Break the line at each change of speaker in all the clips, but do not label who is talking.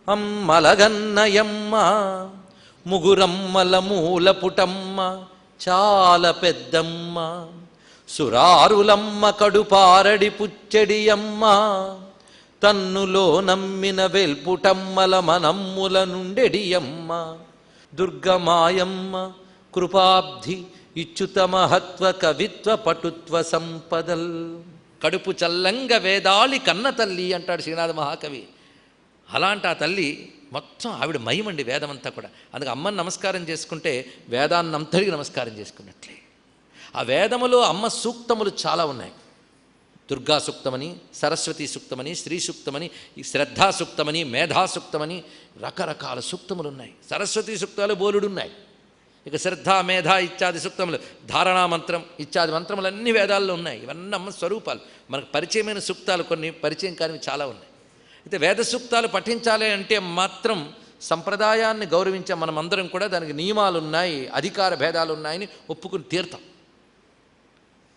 అమ్మలగన్నయమ్మ ముగురమ్మల మూలపుటమ్మ చాలా పెద్దమ్మ సురారులమ్మ కడుపారడి పుచ్చడియమ్మ తన్నులో నమ్మిన వెల్పుటమ్మల మనమ్ముల నుండెడియమ్మ దుర్గమాయమ్మ కృపాబ్ధి ఇచ్యుత మహత్వ కవిత్వ పటుత్వ సంపదల్. కడుపు చల్లంగ వేదాళి కన్న తల్లి అంటాడు శ్రీనాథ మహాకవి. అలాంటి ఆ తల్లి మొత్తం ఆవిడ మహిమండి వేదమంతా కూడా. అందుకే అమ్మని నమస్కారం చేసుకుంటే వేదాన్నంతటికి నమస్కారం చేసుకున్నట్లే. ఆ వేదములో అమ్మ సూక్తములు చాలా ఉన్నాయి. దుర్గా సూక్తమని, సరస్వతి సూక్తమని, శ్రీ సూక్తమని, శ్రద్ధా సూక్తమని, మేధా సూక్తమని రకరకాల సూక్తములు ఉన్నాయి. సరస్వతి సూక్తాలు బోలుడున్నాయి. ఇక శ్రద్ధ మేధ ఇత్యాది సూక్తములు, ధారణా మంత్రం ఇత్యాది మంత్రములన్నీ వేదాల్లో ఉన్నాయి. ఇవన్నీ అమ్మ స్వరూపాలు. మనకు పరిచయమైన సూక్తాలు కొన్ని, పరిచయం కానివి చాలా ఉన్నాయి. అయితే వేద సూక్తాలు పఠించాలి అంటే మాత్రం సంప్రదాయాన్ని గౌరవించే మనమందరం కూడా దానికి నియమాలు ఉన్నాయి, అధికార భేదాలు ఉన్నాయని ఒప్పుకుని తీరుతాం.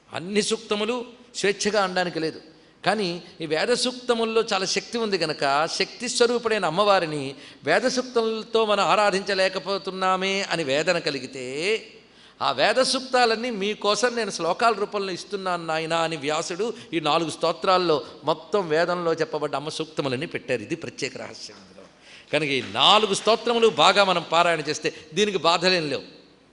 అన్ని సూక్తములు స్వేచ్ఛగా అనడానికి లేదు. కానీ ఈ వేద సూక్తముల్లో చాలా శక్తి ఉంది కనుక శక్తి స్వరూపుడైన అమ్మవారిని వేద సూక్తములతో మనం ఆరాధించలేకపోతున్నామే అని వేదన కలిగితే ఆ వేద సూక్తాలన్నీ మీకోసం నేను శ్లోకాల రూపంలో ఇస్తున్నాను నాయనా అని వ్యాసుడు ఈ 4 స్తోత్రాల్లో మొత్తం వేదంలో చెప్పబడ్డ అమ్మ సూక్తములన్నీ పెట్టారు. ఇది ప్రత్యేక రహస్యం ఇందులో. కనుక ఈ 4 స్తోత్రములు బాగా మనం పారాయణ చేస్తే దీనికి బాధలేం లేవు.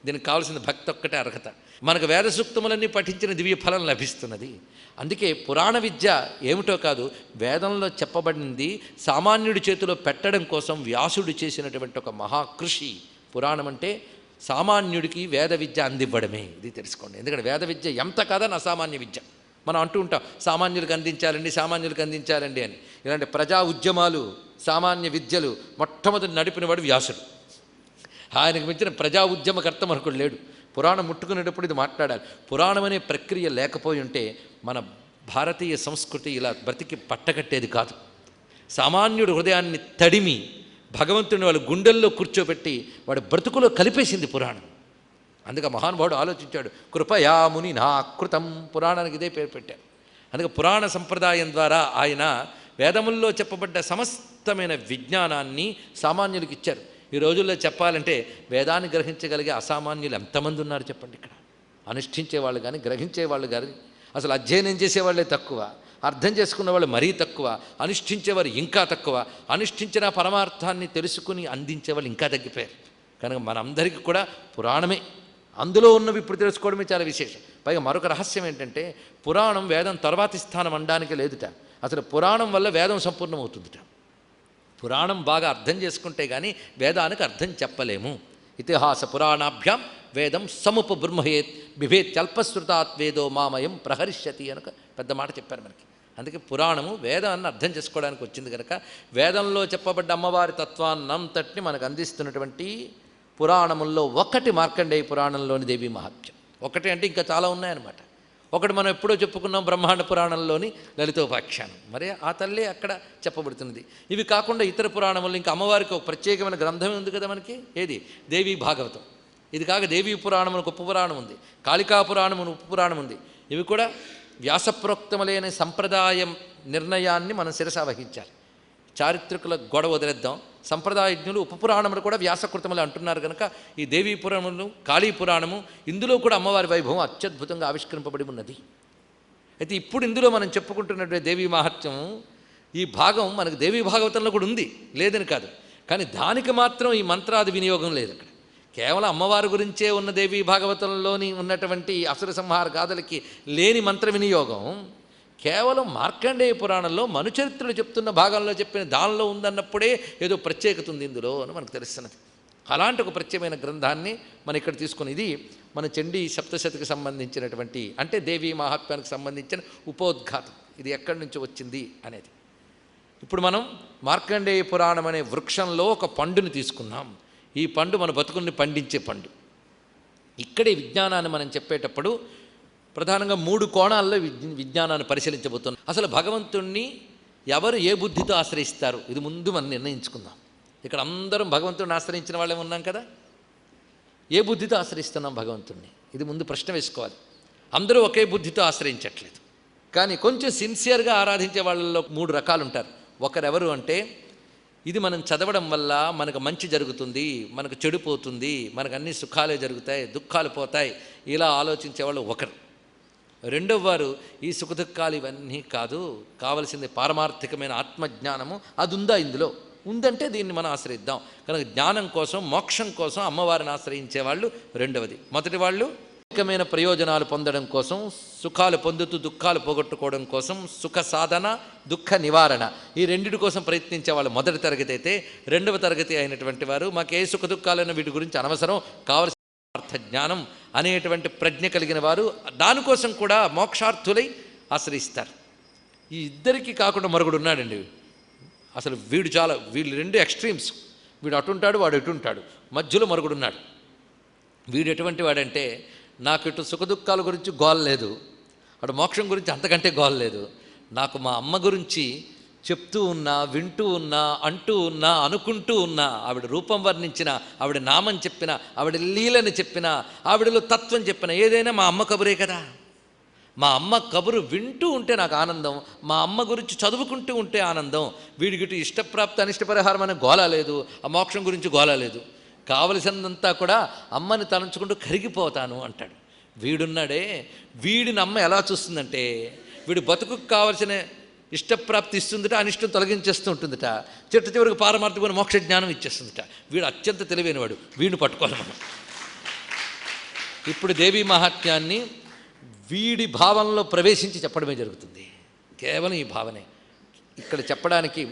దీనికి కావాల్సిన భక్తి ఒక్కటే అర్హత. మనకు వేద సూక్తములన్నీ పఠించిన దివ్య ఫలం లభిస్తున్నది. అందుకే పురాణ విద్య ఏమిటో కాదు, వేదంలో చెప్పబడింది సామాన్యుడి చేతిలో పెట్టడం కోసం వ్యాసుడు చేసినటువంటి ఒక మహాకృషి. పురాణం అంటే సామాన్యుడికి వేద విద్య అందివ్వడమే. ఇది తెలుసుకోండి. ఎందుకంటే వేద విద్య ఎంత కాదని అసామాన్య విద్య. మనం అంటూ ఉంటాం సామాన్యులకు అందించాలండి, సామాన్యులకు అందించాలండి అని. ఇలాంటి ప్రజా ఉద్యమాలు, సామాన్య విద్యలు మొట్టమొదటి నడిపినవాడు వ్యాసుడు. ఆయనకు మించిన ప్రజా ఉద్యమకర్త మనకు లేడు. పురాణం ముట్టుకునేటప్పుడు ఇది మాట్లాడాలి. పురాణం అనే ప్రక్రియ లేకపోయి ఉంటే మన భారతీయ సంస్కృతి ఇలా బ్రతికి పట్టకట్టేది కాదు. సామాన్యుడు హృదయాన్ని తడిమి భగవంతుని వాళ్ళ గుండెల్లో కూర్చోబెట్టి వాడి బ్రతుకులో కలిపేసింది పురాణం. అందుకే మహానుభావుడు ఆలోచించాడు, కృపయాముని నాకృతం. పురాణానికి ఇదే పేరు పెట్టారు. అందుకే పురాణ సంప్రదాయం ద్వారా ఆయన వేదముల్లో చెప్పబడ్డ సమస్తమైన విజ్ఞానాన్ని సామాన్యులకు ఇచ్చారు. ఈ రోజుల్లో చెప్పాలంటే వేదాన్ని గ్రహించగలిగే అసామాన్యులు ఎంతమంది ఉన్నారు చెప్పండి. ఇక్కడ అనుష్ఠించేవాళ్ళు కానీ, గ్రహించేవాళ్ళు కానీ, అసలు అధ్యయనం చేసేవాళ్ళే తక్కువ, అర్థం చేసుకున్న వాళ్ళు మరీ తక్కువ, అనుష్ఠించేవారు ఇంకా తక్కువ, అనుష్ఠించిన పరమార్థాన్ని తెలుసుకుని అందించేవాళ్ళు ఇంకా తగ్గిపోయారు. కనుక మనందరికీ కూడా పురాణమే, అందులో ఉన్నవి ఇప్పుడు తెలుసుకోవడమే చాలా విశేషం. పైగా మరొక రహస్యం ఏంటంటే పురాణం వేదం తర్వాతి స్థానం అనడానికి లేదుట. అసలు పురాణం వల్ల వేదం సంపూర్ణమవుతుందిట. పురాణం బాగా అర్థం చేసుకుంటే కానీ వేదానికి అర్థం చెప్పలేము. ఇతిహాస పురాణాభ్యాం వేదం సముపబృంహయేత్ బిభేత్యల్పశ్రుతాత్ వేదో మామయం ప్రహరిష్యతి అనక పెద్ద మాట చెప్పారు మనకి. అందుకే పురాణము వేదాన్ని అర్థం చేసుకోవడానికి వచ్చింది కనుక వేదంలో చెప్పబడ్డ అమ్మవారి తత్వాన్నంతటిని మనకు అందిస్తున్నటువంటి పురాణముల్లో ఒకటి మార్కండేయ పురాణంలోని దేవీ మహాత్మ్యం. ఒకటి అంటే ఇంకా చాలా ఉన్నాయన్నమాట. ఒకటి మనం ఎప్పుడో చెప్పుకున్నాం బ్రహ్మాండ పురాణంలోని లలితోపాఖ్యానం. మరి ఆ తల్లే అక్కడ చెప్పబడుతున్నది. ఇవి కాకుండా ఇతర పురాణములు ఇంకా అమ్మవారికి ఒక ప్రత్యేకమైన గ్రంథమే ఉంది కదా మనకి. ఏది? దేవీ భాగవతం. ఇది కాక దేవీ పురాణం అని ఉప పురాణం ఉంది, కాళికా పురాణం అని ఉప పురాణం ఉంది. ఇవి కూడా వ్యాసప్రోక్తములైన సంప్రదాయం నిర్ణయాన్ని మనం శిరస వహించాలి. చారిత్రకుల గొడవ వదిలేద్దాం. సంప్రదాయజ్ఞులు ఉపపురాణములు కూడా వ్యాసకృతములు అంటున్నారు కనుక ఈ దేవీ పురాణములు, కాళీ పురాణము, ఇందులో కూడా అమ్మవారి వైభవం అత్యద్భుతంగా ఆవిష్కరింపబడి ఉన్నది. అయితే ఇప్పుడు ఇందులో మనం చెప్పుకుంటున్నటువంటి దేవీ మహత్యం ఈ భాగం మనకు దేవీ భాగవతంలో కూడా ఉంది, లేదని కాదు. కానీ దానికి మాత్రం ఈ మంత్రాది వినియోగం లేదు. అక్కడ కేవలం అమ్మవారి గురించే ఉన్న దేవీ భాగవతంలోని ఉన్నటువంటి అసుర సంహార గాథలకి లేని మంత్ర వినియోగం కేవలం మార్కండేయ పురాణంలో మనుచరిత్రలు చెప్తున్న భాగంలో చెప్పిన దానిలో ఉందన్నప్పుడే ఏదో ప్రత్యేకత ఉంది ఇందులో అని మనకు తెలుస్తున్నది. అలాంటి ఒక ప్రత్యేకమైన గ్రంథాన్ని మనం ఇక్కడ తీసుకుని, ఇది మన చండీ సప్తశతికి సంబంధించినటువంటి, అంటే దేవీ మహాత్మ్యానికి సంబంధించిన ఉపోద్ఘాతం. ఇది ఎక్కడి నుంచి వచ్చింది అనేది. ఇప్పుడు మనం మార్కండేయ పురాణం అనే వృక్షంలో ఒక పండుని తీసుకున్నాం. ఈ పండు మన బతుకుల్ని పండించే పండు. ఇక్కడే విజ్ఞానాన్ని మనం చెప్పేటప్పుడు ప్రధానంగా 3 కోణాల్లో విజ్ఞానాన్ని పరిశీలించబోతున్నాం. అసలు భగవంతుణ్ణి ఎవరు ఏ బుద్ధితో ఆశ్రయిస్తారు, ఇది ముందు మనం నిర్ణయించుకుందాం. ఇక్కడ అందరం భగవంతుడిని ఆశ్రయించిన వాళ్ళే ఉన్నాం కదా. ఏ బుద్ధితో ఆశ్రయిస్తున్నాం భగవంతుణ్ణి, ఇది ముందు ప్రశ్న వేసుకోవాలి. అందరూ ఒకే బుద్ధితో ఆశ్రయించట్లేదు. కానీ కొంచెం సిన్సియర్గా ఆరాధించే వాళ్ళలో 3 రకాలు ఉంటారు. ఒకరెవరు అంటే ఇది మనం చదవడం వల్ల మనకు మంచి జరుగుతుంది, మనకు చెడు పోతుంది, మనకు అన్ని సుఖాలే జరుగుతాయి, దుఃఖాలు పోతాయి, ఇలా ఆలోచించేవాళ్ళు ఒకరు. రెండవ వారు ఈ సుఖదుఖాలు ఇవన్నీ కాదు, కావలసింది పారమార్థికమైన ఆత్మజ్ఞానము, అది ఉందా ఇందులో ఉందంటే దీన్ని మనం ఆశ్రయిద్దాం. కనుక జ్ఞానం కోసం మోక్షం కోసం అమ్మవారిని ఆశ్రయించేవాళ్ళు రెండవది. మొదటి వాళ్ళు అనేకమైన ప్రయోజనాలు పొందడం కోసం, సుఖాలు పొందుతూ దుఃఖాలు పోగొట్టుకోవడం కోసం, సుఖ సాధన దుఃఖ నివారణ, ఈ రెండిటి కోసం ప్రయత్నించే వాళ్ళు మొదటి తరగతి అయితే, రెండవ తరగతి అయినటువంటి వారు మాకు ఏ సుఖ దుఃఖాలైనా వీటి గురించి అనవసరం, కావలసిన అర్థ జ్ఞానం అనేటువంటి ప్రజ్ఞ కలిగిన వారు దానికోసం కూడా మోక్షార్థులై ఆశ్రయిస్తారు. ఈ ఇద్దరికి కాకుండా మరొకడు ఉన్నాడండి. అసలు వీళ్ళు రెండు ఎక్స్ట్రీమ్స్, వీడు అటుంటాడు వాడు ఎటుంటాడు, మధ్యలో మరొకడు ఉన్నాడు. వీడు ఎటువంటి వాడంటే, నాకు ఇటు సుఖదుఖాల గురించి గోల లేదు, అటు మోక్షం గురించి అంతకంటే గోల లేదు, నాకు మా అమ్మ గురించి చెప్తూ ఉన్నా, వింటూ ఉన్నా, అంటూ ఉన్నా, అనుకుంటూ ఉన్నా, ఆవిడ రూపం వర్ణించిన, ఆవిడ నామం చెప్పిన, ఆవిడ లీలని చెప్పిన, ఆవిడలో తత్వం చెప్పిన, ఏదైనా మా అమ్మ కబురే కదా. మా అమ్మ కబురు వింటూ ఉంటే నాకు ఆనందం, మా అమ్మ గురించి చదువుకుంటూ ఉంటే ఆనందం. వీడికి ఇష్టప్రాప్తి అనిష్టపరిహారం అనే గోల లేదు, ఆ మోక్షం గురించి గోల లేదు, కావలసినంతా కూడా అమ్మని తలంచుకుంటూ కరిగిపోతాను అంటాడు. వీడున్నాడే, వీడిని అమ్మ ఎలా చూస్తుందంటే, వీడు బతుకుకు కావలసిన ఇష్టప్రాప్తి ఇస్తుందట, అనిష్టం తొలగించేస్తూ ఉంటుందట, చివరికి పారమార్థికమైన మోక్ష జ్ఞానం ఇచ్చేస్తుందట. వీడు అత్యంత తెలివైనవాడు, వీడిని పట్టుకోవాలి మనం. ఇప్పుడు దేవీ మహాత్మ్యాన్ని వీడి భావనలో ప్రవేశించి చెప్పడమే జరుగుతుంది. కేవలం ఈ భావనే ఇక్కడ చెప్పడానికి.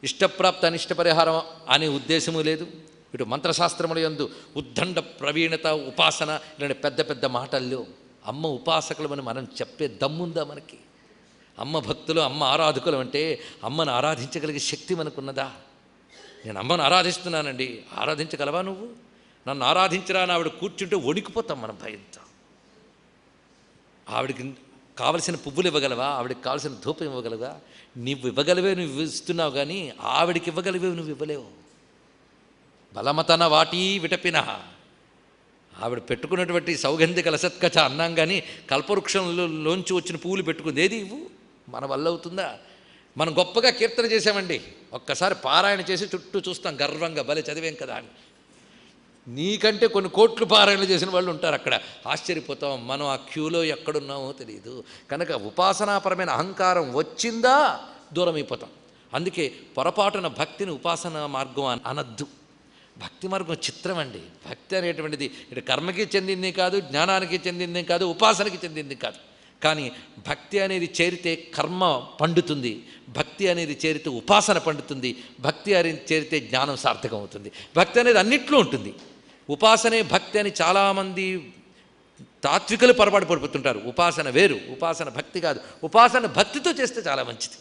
ఇష్టప్రాప్తి అనిష్ట పరిహారం అనే ఉద్దేశము లేదు. ఇటు మంత్రశాస్త్రముల యందు ఉద్దండ ప్రవీణత, ఉపాసన ఇలాంటి పెద్ద పెద్ద మాటల్లో అమ్మ ఉపాసకులమని మనం చెప్పే దమ్ముందా మనకి? అమ్మ భక్తులు, అమ్మ ఆరాధకులు అంటే అమ్మను ఆరాధించగలిగే శక్తి మనకున్నదా? నేను అమ్మను ఆరాధిస్తున్నానండి, ఆరాధించగలవా నువ్వు? నన్ను ఆరాధించరా అని ఆవిడ కూర్చుంటే వణికిపోతాం మనం భయంతో. ఆవిడకి కావలసిన పువ్వులు ఇవ్వగలవా? ఆవిడకి కావలసిన ధూపం ఇవ్వగలవా? నువ్వు ఇవ్వగలివే నువ్వు ఇస్తున్నావు, కానీ ఆవిడికి ఇవ్వగలివే నువ్వు ఇవ్వలేవు. బలమతన వాటీ విటపిన, ఆవిడ పెట్టుకున్నటువంటి సౌగంధిక లసత్కచ అన్నాం, కానీ కల్పవృక్షంలోంచి వచ్చిన పువ్వులు పెట్టుకుంది, ఏది ఇవ్వు? మన వల్ల అవుతుందా? మనం గొప్పగా కీర్తన చేసామండి, ఒక్కసారి పారాయణ చేసి చుట్టూ చూస్తాం గర్వంగా, భలే చదివేం కదా అని. నీకంటే కొన్ని కోట్లు పారాయణలు చేసిన వాళ్ళు ఉంటారు అక్కడ, ఆశ్చర్యపోతాం. మనం ఆ క్యూలో ఎక్కడున్నామో తెలియదు. కనుక ఉపాసనాపరమైన అహంకారం వచ్చిందా దూరం అయిపోతాం. అందుకే పొరపాటున భక్తిని ఉపాసన మార్గం అనద్దు. భక్తి మార్గం చిత్రం అండి. భక్తి అనేటువంటిది ఇటు కర్మకి చెందింది కాదు, జ్ఞానానికి చెందింది కాదు, ఉపాసనకి చెందింది కాదు. కానీ భక్తి అనేది చేరితే కర్మ పండుతుంది, భక్తి అనేది చేరితే ఉపాసన పండుతుంది, భక్తి అనేది చేరితే జ్ఞానం సార్థకం అవుతుంది. భక్తి అనేది అన్నిట్లో ఉంటుంది. ఉపాసనే భక్తి అని చాలామంది తాత్వికలు పొరపాటు పడిపోతుంటారు. ఉపాసన వేరు, ఉపాసన భక్తి కాదు. ఉపాసన భక్తితో చేస్తే చాలా మంచిది.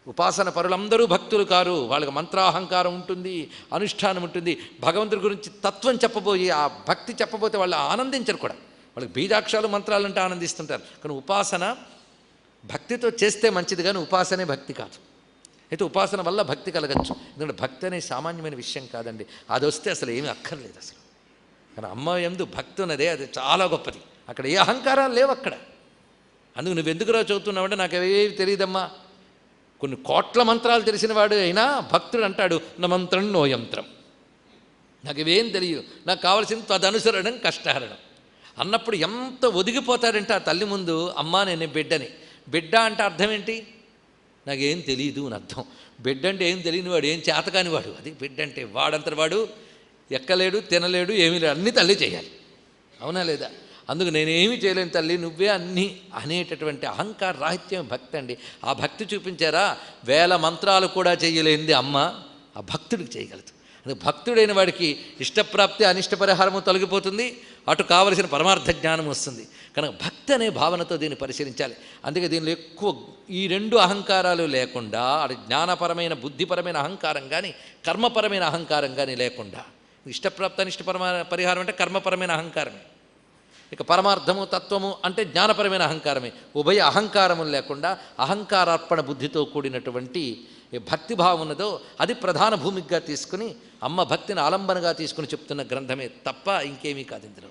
ఉపాసన పరులందరూ భక్తులు కారు, వాళ్ళకి మంత్రాహంకారం ఉంటుంది, అనుష్ఠానం ఉంటుంది. భగవంతుడి గురించి తత్వం చెప్పబోయి ఆ భక్తి చెప్పబోతే వాళ్ళు ఆనందించరు కూడా. వాళ్ళకి బీజాక్షరాలు మంత్రాలంటే ఆనందిస్తుంటారు. కానీ ఉపాసన భక్తితో చేస్తే మంచిది, కానీ ఉపాసనే భక్తి కాదు. అయితే ఉపాసన వల్ల భక్తి కలగచ్చు. ఎందుకంటే భక్తి అనే సామాన్యమైన విషయం కాదండి. అది వస్తే అసలు ఏమీ అక్కర్లేదు అసలు. కానీ అమ్మ యందు భక్తి ఉన్నదే, అది చాలా గొప్పది. అక్కడ ఏ అహంకారాలు లేవు అక్కడ. అందుకు నువ్వెందుకురా చదువుతున్నావంటే నాకు ఏవి తెలియదమ్మా. కొన్ని కోట్ల మంత్రాలు తెలిసిన వాడు అయినా భక్తుడు అంటాడు, నా మంత్రం నో యంత్రం, నాకు ఇవేం తెలియదు, నాకు కావాల్సింది తదనుసరణం కష్టహరణం అన్నప్పుడు ఎంత ఒదిగిపోతాడంటే ఆ తల్లి ముందు, అమ్మా నేను బిడ్డని. బిడ్డ అంటే అర్థం ఏంటి? నాకేం తెలియదు అని అర్థం. బిడ్డ అంటే ఏం తెలియని వాడు, ఏం చేతకాని వాడు, అది బిడ్డ అంటే. వాడంతటి వాడు ఎక్కలేడు, తినలేడు, ఏమీ లేడు, అన్నీ తల్లి చేయాలి. అవునా లేదా? అందుకు నేనేమీ చేయలేను తల్లి, నువ్వే అన్నీ అనేటటువంటి అహంకార రాహిత్యం భక్తి అండి. ఆ భక్తి చూపించారా? వేల మంత్రాలు కూడా చేయలేనిది అమ్మ ఆ భక్తుడికి చేయగలదు. అందుకు భక్తుడైన వాడికి ఇష్టప్రాప్తి అనిష్ట పరిహారము తొలగిపోతుంది, అటు కావలసిన పరమార్థ జ్ఞానం వస్తుంది. కనుక భక్తి అనే భావనతో దీన్ని పరిశీలించాలి. అందుకే దీనిలో ఎక్కువ ఈ రెండు అహంకారాలు లేకుండా, అటు జ్ఞానపరమైన బుద్ధిపరమైన అహంకారం కానీ కర్మపరమైన అహంకారం కానీ లేకుండా, ఇష్టప్రాప్తి అనిష్ట పరిహారం అంటే కర్మపరమైన అహంకారమే, ఇక పరమార్థము తత్వము అంటే జ్ఞానపరమైన అహంకారమే. ఉభయ అహంకారము లేకుండా అహంకారార్పణ బుద్ధితో కూడినటువంటి భక్తిభావం ఉన్నదో అది ప్రధాన భూమికగా తీసుకుని అమ్మ భక్తిని ఆలంబనగా తీసుకుని చెప్తున్న గ్రంథమే తప్ప ఇంకేమీ కాదు ఇందులో.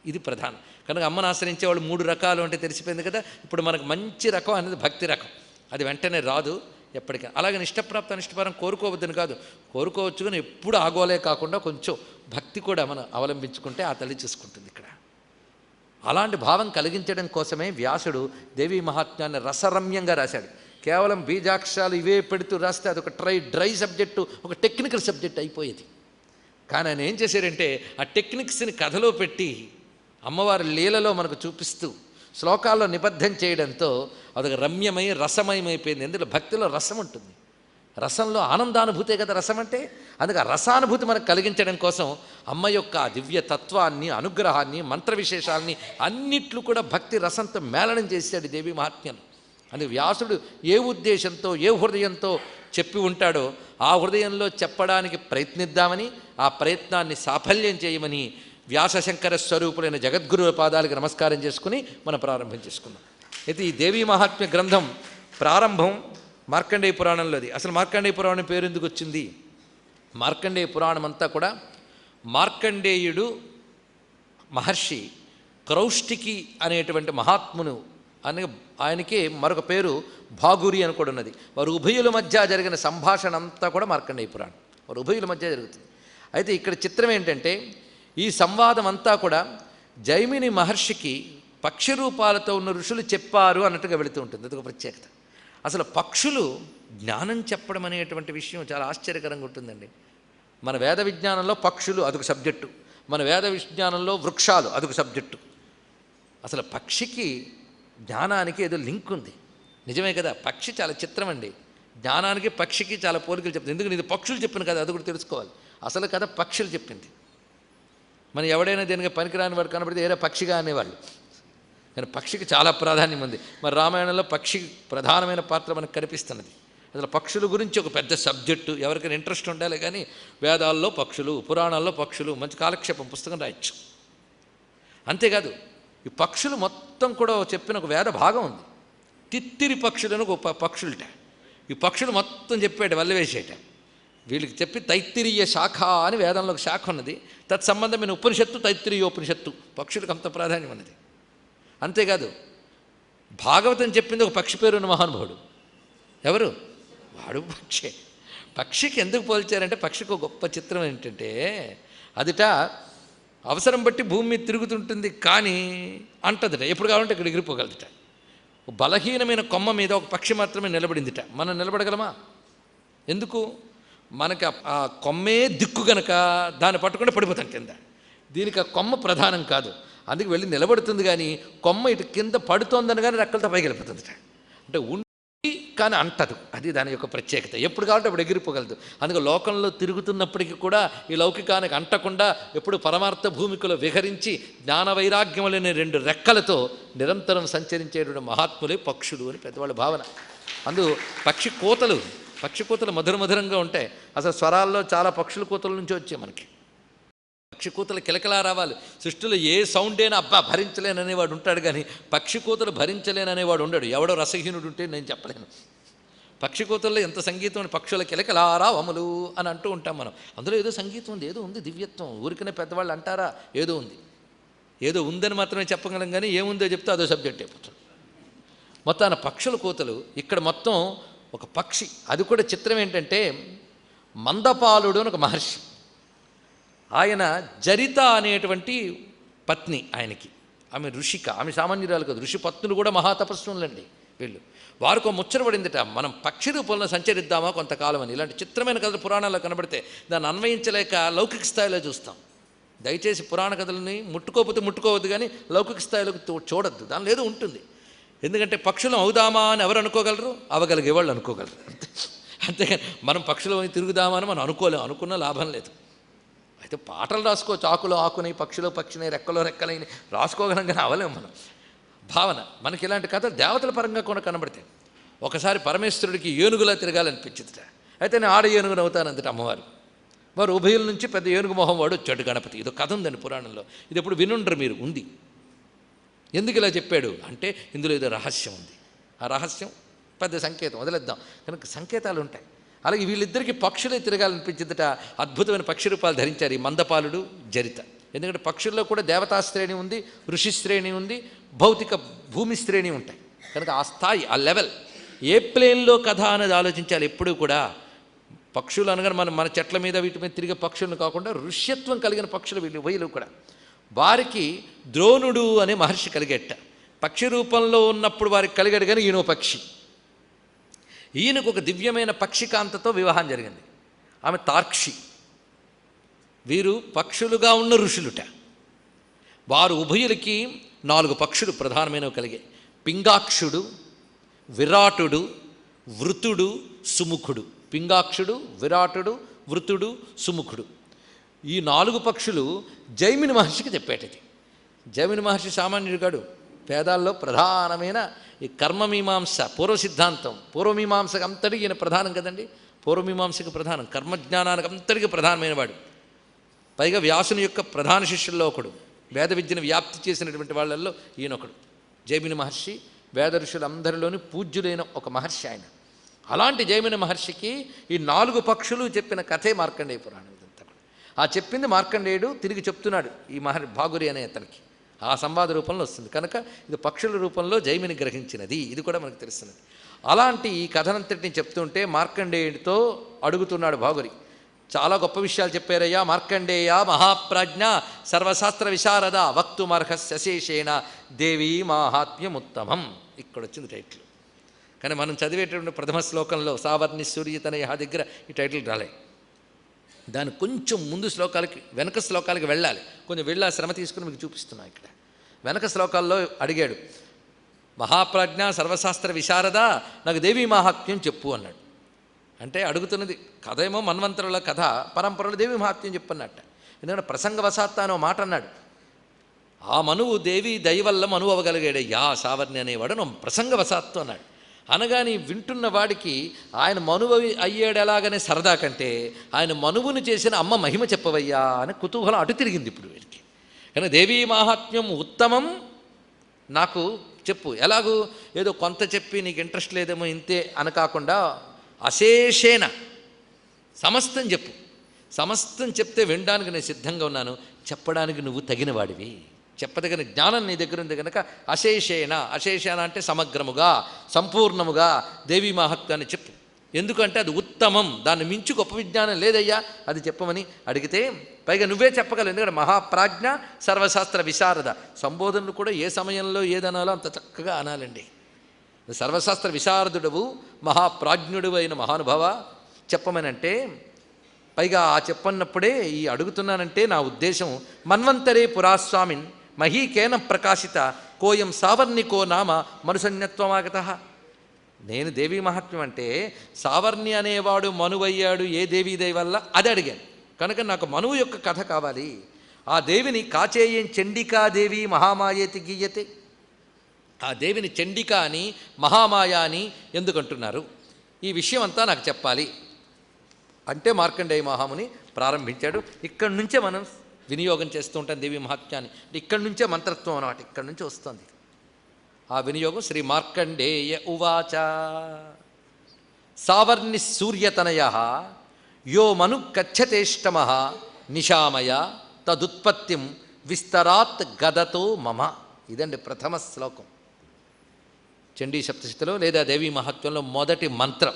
ఇది ప్రధానం. కనుక అమ్మను ఆశ్రయించే వాళ్ళు 3 రకాలు అంటే తెలిసిపోయింది కదా. ఇప్పుడు మనకు మంచి రకం అనేది భక్తి రకం. అది వెంటనే రాదు, ఎప్పటికైనా. అలాగే ఇష్టప్రాప్త అనిష్టపరం కోరుకోవద్దని కాదు, కోరుకోవచ్చు, కానీ ఎప్పుడు ఆగోలే కాకుండా కొంచెం భక్తి కూడా మనం అవలంబించుకుంటే ఆ తల్లి చూసుకుంటుంది ఇక్కడ. అలాంటి భావం కలిగించడం కోసమే వ్యాసుడు దేవీ మహాత్మ్యాన్ని రసరమ్యంగా రాశాడు. కేవలం బీజాక్షరాలు ఇవే పెడుతూ రాస్తే అదొక డ్రై సబ్జెక్టు, ఒక టెక్నికల్ సబ్జెక్ట్ అయిపోయేది. కానీ ఆయన ఏం చేశారంటే ఆ టెక్నిక్స్ని కథలో పెట్టి అమ్మవారి లీలలో మనకు చూపిస్తూ శ్లోకాల్లో నిబద్ధం చేయడంతో అదొక రమ్యమై రసమయమైపోయింది. ఎందులో భక్తిలో రసం ఉంటుంది, రసంలో ఆనందానుభూతే కదా రసం అంటే. అందుకే ఆ రసానుభూతి మనకు కలిగించడం కోసం అమ్మ యొక్క ఆ దివ్య తత్వాన్ని, అనుగ్రహాన్ని, మంత్ర విశేషాలని అన్నిట్లు కూడా భక్తి రసంతో మేళనం చేశాడు దేవీ మహాత్మ్యం. అందుకే వ్యాసుడు ఏ ఉద్దేశంతో, ఏ హృదయంతో చెప్పి ఉంటాడో ఆ హృదయంలో చెప్పడానికి ప్రయత్నిద్దామని, ఆ ప్రయత్నాన్ని సాఫల్యం చేయమని వ్యాసశంకర స్వరూపులైన జగద్గురువుల పాదాలకు నమస్కారం చేసుకుని మనం ప్రారంభం చేసుకున్నాం. అయితే ఈ దేవీ మహాత్మ్య గ్రంథం ప్రారంభం మార్కండేయ పురాణంలోది. అసలు మార్కండేయ పురాణం పేరు ఎందుకు వచ్చింది? మార్కండేయ పురాణం అంతా కూడా మార్కండేయుడు మహర్షి క్రౌష్టికి అనేటువంటి మహాత్మును అని, ఆయనకి మరొక పేరు భాగురి అని కూడా ఉన్నది. వారు ఉభయుల మధ్య జరిగిన సంభాషణ అంతా కూడా మార్కండేయ పురాణం, వారు ఉభయుల మధ్య జరుగుతుంది. అయితే ఇక్కడ చిత్రం ఏంటంటే ఈ సంవాదం అంతా కూడా జైమిని మహర్షికి పక్షి రూపాలతో ఉన్న ఋషులు చెప్పారు అన్నట్టుగా వెళుతూ ఉంటుంది. అదొక ప్రత్యేకత. అసలు పక్షులు జ్ఞానం చెప్పడం అనేటువంటి విషయం చాలా ఆశ్చర్యకరంగా ఉంటుందండి. మన వేద విజ్ఞానంలో పక్షులు అదొక సబ్జెక్టు, మన వేద విజ్ఞానంలో వృక్షాలు అదొక సబ్జెక్టు. అసలు పక్షికి జ్ఞానానికి ఏదో లింక్ ఉంది, నిజమే కదా. పక్షి చాలా చిత్రం అండి, జ్ఞానానికి పక్షికి చాలా పోలికలు చెప్తుంది. ఎందుకంటే ఇది పక్షులు చెప్పిన కదా, అది కూడా తెలుసుకోవాలి. అసలు కథ పక్షులు చెప్పింది. మనం ఎవడైనా దేనికి పనికిరాని వాడు కనబడితే ఏదో పక్షిగా అనేవాళ్ళు, కానీ పక్షికి చాలా ప్రాధాన్యం ఉంది. మరి రామాయణంలో పక్షి ప్రధానమైన పాత్ర మనకు కనిపిస్తున్నది. అసలు పక్షుల గురించి ఒక పెద్ద సబ్జెక్టు, ఎవరికైనా ఇంట్రెస్ట్ ఉండాలి. కానీ వేదాల్లో పక్షులు, పురాణాల్లో పక్షులు, మంచి కాలక్షేపం పుస్తకం రాయొచ్చు. అంతేకాదు ఈ పక్షులు మొత్తం కూడా చెప్పిన ఒక వేద భాగం ఉంది. తిత్తిరి పక్షులను ఒక పక్షులట, ఈ పక్షులు మొత్తం చెప్పాడు వల్లవేసేట. వీళ్ళకి చెప్పి తైత్తిరీయ శాఖ అని వేదంలో ఒక శాఖ ఉన్నది. తత్సంబంధమైన ఉపనిషత్తు తైత్తిరీయోపనిషత్తు. పక్షులకు అంత ప్రాధాన్యం ఉన్నది. అంతేకాదు భాగవతం చెప్పింది ఒక పక్షి పేరున్న మహానుభావుడు. ఎవరు? వాడు పక్షి. పక్షికి ఎందుకు పోల్చారంటే పక్షికి ఒక గొప్ప చిత్రం ఏంటంటే అదిట అవసరం బట్టి భూమి మీద తిరుగుతుంటుంది, కానీ అంటదిట, ఎప్పుడు కావాలంటే ఇక్కడ ఎగిరిపోగలదుట. బలహీనమైన కొమ్మ మీద ఒక పక్షి మాత్రమే నిలబడిందిట. మనం నిలబడగలమా? ఎందుకు? మనకి ఆ కొమ్మే దిక్కు గనక దాన్ని పట్టుకుంటే పడిపోతాం కింద. దీనికి ఆ కొమ్మ ప్రధానం కాదు, అందుకు వెళ్ళి నిలబడుతుంది. కానీ కొమ్మ ఇటు కింద పడుతోందని కానీ రెక్కలతో పైకి వెళ్ళిపోతుందిట. అంటే ఉండి కానీ అంటదు, అది దాని యొక్క ప్రత్యేకత. ఎప్పుడు కావాలంటే అప్పుడు ఎగిరిపోగలదు. అందుకే లోకంలో తిరుగుతున్నప్పటికీ కూడా ఈ లౌకికానికి అంటకుండా ఎప్పుడు పరమార్థ భూమికలో విహరించి జ్ఞాన వైరాగ్యములనే రెండు రెక్కలతో నిరంతరం సంచరించేటువంటి మహాత్ములే పక్షులు అని పెద్దవాళ్ళ భావన. పక్షి కూతలు మధురంగా ఉంటాయి. అసలు స్వరాల్లో చాలా పక్షుల కూతల నుంచి వచ్చాయి మనకి. పక్షి కూతలు కిలకిలా రావాలి. సృష్టిలో ఏ సౌండ్ అయినా అబ్బా భరించలేననేవాడు ఉంటాడు, కానీ పక్షి కూతలు భరించలేననేవాడు ఉండడు. ఎవడో రసహీనుడు ఉంటే నేను చెప్పలేను. పక్షి కూతల్లో ఎంత సంగీతం ఉంది. పక్షుల కిలకిలారా వములు అని అంటూ ఉంటాం మనం. అందులో ఏదో సంగీతం ఉంది, ఏదో ఉంది దివ్యత్వం. ఊరికనే పెద్దవాళ్ళు అంటారా? ఏదో ఉంది, ఏదో ఉందని మాత్రమే చెప్పగలం. కానీ ఏముందో చెప్తే అదో సబ్జెక్ట్ అయిపోతుంది. మొత్తాన పక్షుల కూతలు ఇక్కడ మొత్తం ఒక పక్షి. అది కూడా చిత్రం ఏంటంటే మందపాలుడు అని ఒక మహర్షి, ఆయన జరిత అనేటువంటి పత్ని ఆయనకి. ఆమె ఋషిక, ఆమె సామాన్యురాలు కాదు. ఋషి పత్నులు కూడా మహాతపస్సులండి వీళ్ళు. వారికో ముచ్చటపడిందిట, మనం పక్షి రూపంలో సంచరిద్దామా కొంతకాలం అని. ఇలాంటి చిత్రమైన కథలు పురాణాల్లో కనబడితే దాన్ని అన్వయించలేక లౌకిక స్థాయిలో చూస్తాం. దయచేసి పురాణ కథలని ముట్టుకోవద్దు, కానీ లౌకిక స్థాయిలోకి చూడొద్దు. దానిలో ఏదో ఉంటుంది. ఎందుకంటే పక్షులు అవుదామా అని ఎవరు అనుకోగలరు? అవగలిగే వాళ్ళు అనుకోగలరు. అంతేగాని మనం పక్షులు తిరుగుదామా అని మనం అనుకున్న లాభం లేదు. అయితే పాటలు రాసుకోవచ్చు, ఆకులో ఆకుని, పక్షిలో పక్షిని, రెక్కలో రెక్కలని రాసుకోగలం, కానీ అవలేము మనం. భావన మనకి ఇలాంటి కథలు దేవతల పరంగా కూడా కనబడతాయి. ఒకసారి పరమేశ్వరుడికి ఏనుగులా తిరగాలనిపించిందిట. అయితే నేను ఆడ ఏనుగును అవుతానంతట అమ్మవారు. వారు ఉభయుల నుంచి పెద్ద ఏనుగు మొహం వాడు వచ్చాడు గణపతి. ఇదో కథ ఉందండి పురాణంలో. ఇది ఎప్పుడు వినుండ్రు మీరు, ఉంది. ఎందుకు ఇలా చెప్పాడు అంటే ఇందులో ఏదో రహస్యం ఉంది. ఆ రహస్యం పెద్ద సంకేతం, వదిలేద్దాం. కనుక సంకేతాలు ఉంటాయి. అలాగే వీళ్ళిద్దరికీ పక్షులే తిరగాలనిపించిందట. అద్భుతమైన పక్షి రూపాలు ధరించారు ఈ మందపాలుడు, జరిత. ఎందుకంటే పక్షుల్లో కూడా దేవతా శ్రేణి ఉంది, ఋషి శ్రేణి ఉంది, భౌతిక భూమి శ్రేణి ఉంటాయి. కనుక ఆ స్థాయి, ఆ లెవెల్ ఏ ప్లేన్లో కథ అనేది ఆలోచించాలి ఎప్పుడూ కూడా. పక్షులు అనగా మన చెట్ల మీద వీటి మీద తిరిగే పక్షులను కాకుండా ఋష్యత్వం కలిగిన పక్షులు వీళ్ళు కూడా. వారికి ద్రోణుడు అనే మహర్షి కలిగేట. పక్షి రూపంలో ఉన్నప్పుడు వారికి కలిగాడు, కానీ ఈయనో పక్షి. ఈయనకు ఒక దివ్యమైన పక్షికాంతతో వివాహం జరిగింది. ఆమె తార్క్షి. వీరు పక్షులుగా ఉన్న ఋషులుట. వారు ఉభయులకి 4 పక్షులు ప్రధానమైనవి కలిగాయి. పింగాక్షుడు, విరాటుడు, వృతుడు, సుముఖుడు. పింగాక్షుడు, విరాటుడు, వృతుడు, సుముఖుడు. ఈ 4 పక్షులు జైమిని మహర్షికి చెప్పేటది. జైమిని మహర్షి సామాన్యుడు కాడు. వేదాల్లో ప్రధానమైన ఈ కర్మమీమాంస పూర్వ సిద్ధాంతం, పూర్వమీమాంసకు అంతటికి ఈయన ప్రధానం కదండి. పూర్వమీమాంసకు ప్రధానం, కర్మజ్ఞానానికి అంతటికి ప్రధానమైన వాడు. పైగా వ్యాసుని యొక్క ప్రధాన శిష్యుల్లో ఒకడు. వేద విద్యను వ్యాప్తి చేసినటువంటి వాళ్ళల్లో ఈయనొకడు. జైమిని మహర్షి వేద ఋషులందరిలోని పూజ్యులైన ఒక మహర్షి ఆయన. అలాంటి జైమిని మహర్షికి ఈ 4 పక్షులు చెప్పిన కథే మార్కండేయ పురాణం. ఇదంతా ఆ చెప్పింది మార్కండేయుడు తిరిగి చెప్తున్నాడు ఈ భాగురి అనే అతనికి. ఆ సంవాద రూపంలో వస్తుంది కనుక ఇది పక్షుల రూపంలో జైమిని గ్రహించినది. ఇది కూడా మనకు తెలుస్తున్నది. అలాంటి ఈ కథనంతటిని చెప్తుంటే మార్కండేయుడితో అడుగుతున్నాడు భాగురి, చాలా గొప్ప విషయాలు చెప్పారయ్యా మార్కండేయ మహాప్రాజ్ఞ సర్వశాస్త్ర విశారద వక్తుమర్హస్యశేషేణ దేవీ మాహాత్మ్యముత్తమం. ఇక్కడ వచ్చింది టైటిల్. కానీ మనం చదివేటువంటి ప్రథమ శ్లోకంలో సావర్ణి సూర్యతనయ దగ్గర ఈ టైటిల్ రాలే. దాని కొంచెం ముందు శ్లోకాలకి వెనక శ్లోకాలకి వెళ్ళాలి. కొంచెం వెళ్ళి శ్రమ తీసుకుని మీకు చూపిస్తున్నా. ఇక్కడ వెనక శ్లోకాల్లో అడిగాడు, మహాప్రాజ్ఞ సర్వశాస్త్ర విశారద నాకు దేవీ మహాత్మ్యం చెప్పు అన్నాడు. అంటే అడుగుతున్నది కథ ఏమో మన్వంతరుల కథ, పరంపరలో దేవీ మహాత్మ్యం చెప్పన్నట్ట. ఎందుకంటే ప్రసంగవశాత్త అని మాట అన్నాడు. ఆ మనువు దేవి దయ వల్ల మనువు అవ్వగలిగాడయ్యా సావర్ణి అనేవాడు ప్రసంగవశాత్తు అన్నాడు. అనగాని వింటున్న వాడికి ఆయన మనువు అయ్యాడు ఎలాగనే సరదా కంటే ఆయన మనువును చేసిన అమ్మ మహిమ చెప్పవయ్యా అని కుతూహలం అటు తిరిగింది ఇప్పుడు వీడికి. కానీ దేవీ మాహాత్మ్యం ఉత్తమం నాకు చెప్పు. ఎలాగూ ఏదో కొంత చెప్పి నీకు ఇంట్రెస్ట్ లేదేమో ఇంతే అని కాకుండా అశేషేణ సమస్తం చెప్పు. సమస్తం చెప్తే వినడానికి నేను సిద్ధంగా ఉన్నాను, చెప్పడానికి నువ్వు తగిన వాడివి, చెప్పదగిన జ్ఞానం నీ దగ్గర ఉంది కనుక అశేషేణ. అశేషేణ అంటే సమగ్రముగా సంపూర్ణముగా దేవీ మహత్వాన్ని చెప్పు. ఎందుకంటే అది ఉత్తమం, దాన్ని మించి గొప్ప విజ్ఞానం లేదయ్యా, అది చెప్పమని అడిగితే పైగా నువ్వే చెప్పగలవు. ఎందుకంటే మహాప్రాజ్ఞ సర్వశాస్త్ర విశారద. సంబోధనలు కూడా ఏ సమయంలో ఏదనాలో అంత చక్కగా అనాలండి. సర్వశాస్త్ర విశారదుడవు మహాప్రాజ్ఞుడు అయిన మహానుభావ చెప్పమని అంటే పైగా ఆ చెప్పన్నప్పుడే ఈ అడుగుతున్నానంటే నా ఉద్దేశం మన్వంతరే పురాస్వామిన్ మహీకేన ప్రకాశిత కోయం సావర్ణికో నామ మనుసన్యత్వమాగత. నేను దేవీ మహాత్మ్యం అంటే సావర్ణి అనేవాడు మనువయ్యాడు ఏ దేవీదయ వల్ల అది అడిగాను కనుక నాకు మనువు యొక్క కథ కావాలి. ఆ దేవిని కాచేయం చండికాదేవి మహామాయేతి గీయతే. ఆ దేవిని చండిక అని మహామాయ అని ఎందుకంటున్నారు, ఈ విషయం అంతా నాకు చెప్పాలి అంటే మార్కండేయ మహాముని ప్రారంభించాడు. ఇక్కడి నుంచే మనం వినియోగం చేస్తూ ఉంటాం దేవీ మహాత్మ్యాన్ని. ఇక్కడి నుంచే మంత్రత్వం అన్నమాట, ఇక్కడి నుంచి వస్తుంది ఆ వినియోగం. శ్రీ మార్కండేయ ఉవాచ సావర్ణి సూర్యతనయ యో మను కచ్చతేష్టమ నిశామయ తదుత్పత్తిం విస్తరాత్ గదతో మమ. ఇదండి ప్రథమ శ్లోకం చండీ సప్తశతిలో లేదా దేవీ మహత్వంలో మొదటి మంత్రం.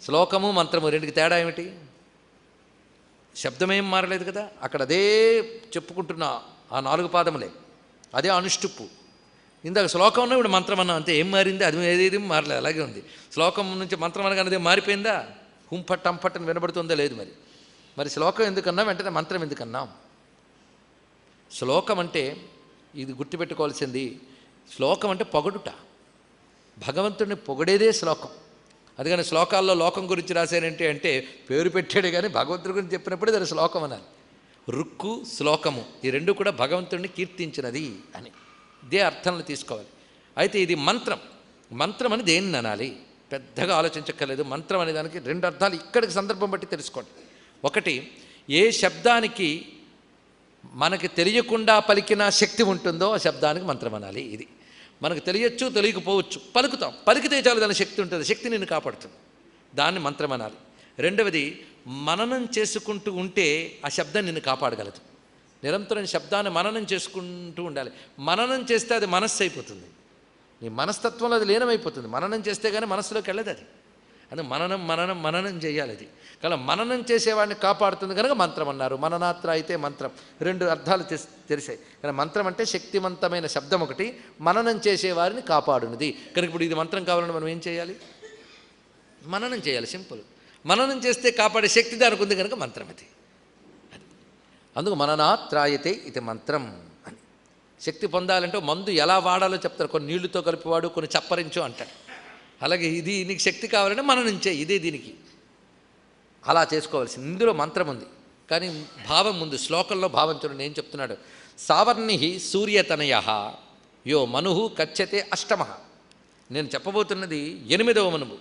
శ్లోకము మంత్రము రెండుకి తేడా ఏమిటి? శబ్దమేం మారలేదు కదా, అక్కడ అదే చెప్పుకుంటున్నా ఆ 4 పాదములే, అదే అనుష్టుప్పు. ఇందాక శ్లోకం ఉన్నా ఇప్పుడు మంత్రం అన్నా అంతే, ఏం మారింది? అది ఏదేది మారలేదు, అలాగే ఉంది. శ్లోకం నుంచి మంత్రం అనగానే మారిపోయిందా? హుంపట్ అంపట్ అని వినబడుతుందా? లేదు. మరి శ్లోకం ఎందుకన్నా వెంటనే మంత్రం ఎందుకన్నాం? శ్లోకం అంటే ఇది గుర్తుపెట్టుకోవాల్సింది, శ్లోకం అంటే పొగడుట, భగవంతుడిని పొగడేదే శ్లోకం. అందుకని శ్లోకాల్లో లోకం గురించి రాశారంటే అంటే పేరు పెట్టాడు కానీ భగవంతుడి గురించి చెప్పినప్పుడే దాని శ్లోకం అనాలి. రుక్కు శ్లోకము ఈ రెండు కూడా భగవంతుడిని కీర్తించినది అని ఇదే అర్థంలో తీసుకోవాలి. అయితే ఇది మంత్రం. మంత్రం అని దేన్ని అనాలి పెద్దగా ఆలోచించక్కర్లేదు. మంత్రం అనే దానికి 2 అర్థాలు ఇక్కడికి సందర్భం బట్టి తెలుసుకోండి. ఒకటి, ఏ శబ్దానికి మనకి తెలియకుండా పలికిన శక్తి ఉంటుందో ఆ శబ్దానికి మంత్రం అనాలి. ఇది మనకు తెలియచ్చు తెలియకపోవచ్చు, పలుకుతాం, పలికితే చాలు దాని శక్తి ఉంటుంది, శక్తి నిన్ను కాపాడుతుంది, దాన్ని మంత్రం అనాలి. రెండవది, మననం చేసుకుంటూ ఉంటే ఆ శబ్దం నిన్ను కాపాడగలదు. నిరంతరం శబ్దాన్ని మననం చేసుకుంటూ ఉండాలి. మననం చేస్తే అది మనస్సు అయిపోతుంది. నీ మనస్తత్వంలో అది లీనమైపోతుంది. మననం చేస్తే కానీ మనస్సులోకి వెళ్ళదు అది. అది మననం మననం మననం చేయాలి. అది కానీ మననం చేసేవాడిని కాపాడుతుంది కనుక మంత్రం అన్నారు. మననాత్ర అయితే మంత్రం, రెండు అర్థాలు తెలిసాయి. కానీ మంత్రం అంటే శక్తివంతమైన శబ్దం ఒకటి, మననం చేసేవారిని కాపాడునిది కనుక. ఇప్పుడు ఇది మంత్రం కావాలని మనం ఏం చేయాలి? మననం చేయాలి. సింపుల్. మననం చేస్తే కాపాడే శక్తి దానికి ఉంది కనుక మంత్రం అది. అందుకు మననాత్రాయతే ఇది మంత్రం అని. శక్తి పొందాలంటే మందు ఎలా వాడాలో చెప్తారు. కొన్ని నీళ్లతో కలిపివాడు, కొన్ని చప్పరించు అంటాడు. అలాగే ఇది నీకు శక్తి కావాలంటే మననం చేయి, ఇదే దీనికి అలా చేసుకోవాల్సింది. ఇందులో మంత్రం ఉంది కానీ భావం ముందు. శ్లోకంలో భావం చూడండి ఏం చెప్తున్నాడు. సావర్ణి సూర్యతనయ యో మను కచ్చతే అష్టమ. నేను చెప్పబోతున్నది 8వ మనువు.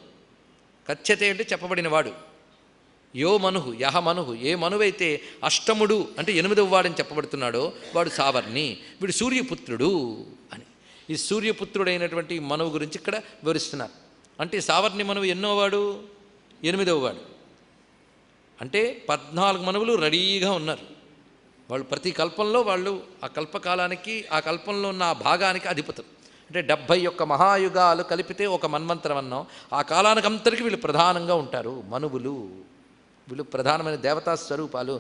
కచ్చతే అంటే చెప్పబడినవాడు. యో మనుహు యహ మనుహు, ఏ మనువైతే అష్టముడు అంటే 8వ వాడని చెప్పబడుతున్నాడో వాడు సావర్ణి, వీడు సూర్యపుత్రుడు అని. ఈ సూర్యపుత్రుడైనటువంటి మనువు గురించి ఇక్కడ వివరిస్తున్నారు. అంటే సావర్ణి మనువు ఎన్నోవాడు? 8వ వాడు. అంటే 14 మనువులు రెడీగా ఉన్నారు. వాళ్ళు ప్రతి కల్పంలో వాళ్ళు ఆ కల్పకాలానికి, ఆ కల్పంలో ఉన్న ఆ భాగానికి అధిపతులు. అంటే 71 మహాయుగాలు కలిపితే ఒక మన్వంతరం అన్నాం. ఆ కాలానికి అంతటికి వీళ్ళు ప్రధానంగా ఉంటారు. మనువులు వీళ్ళు ప్రధానమైన దేవతా స్వరూపాలు.